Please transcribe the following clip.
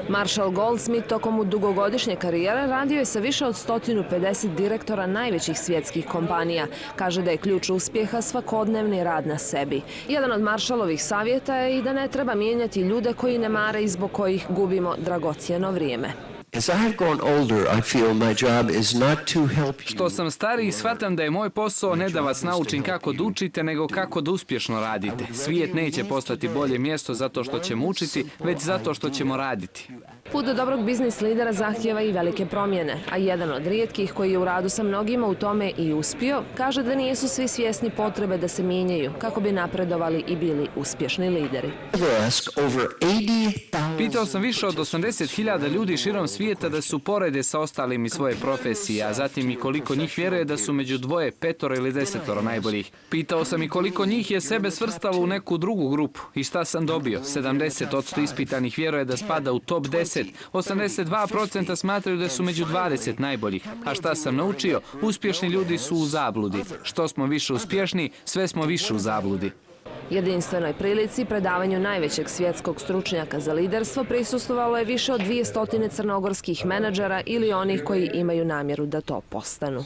Marshall Goldsmith tokom dugogodišnje karijere radio je sa više od 150 direktora najvećih svjetskih kompanija. Kaže da je ključ uspjeha svakodnevni rad na sebi. Jedan od Marshallovih savjeta je i da ne treba mijenjati ljude koji ne mare i zbog kojih gubimo dragocjeno vrijeme. Što sam stariji, shvatam da je moj posao ne da vas naučim kako da učite, nego kako da uspješno radite. Svijet neće postati bolje mjesto zato što ćemo učiti, već zato što ćemo raditi. Put do dobrog biznis lidera zahtijeva i velike promjene, a jedan od rijetkih koji je u radu sa mnogima u tome i uspio, kaže da nisu svi svjesni potrebe da se mijenjaju kako bi napredovali i bili uspješni lideri. Pitao sam više od 80.000 ljudi širom svijeta da se uporede sa ostalim iz svoje profesije, a zatim i koliko njih vjeruje da su među 2, 5 ili 10 najboljih. Pitao sam i koliko njih je sebe svrstalo u neku drugu grupu. I šta sam dobio? 70% ispitanih vjeruje da spada u top 10, 82% smatraju da su među 20 najboljih. A šta sam naučio? Uspješni ljudi su u zabludi. Što smo više uspješni, sve smo više u zabludi. Jedinstvenoj prilici, predavanju najvećeg svjetskog stručnjaka za liderstvo, prisustvovalo je više od 200 crnogorskih menadžera ili onih koji imaju namjeru da to postanu.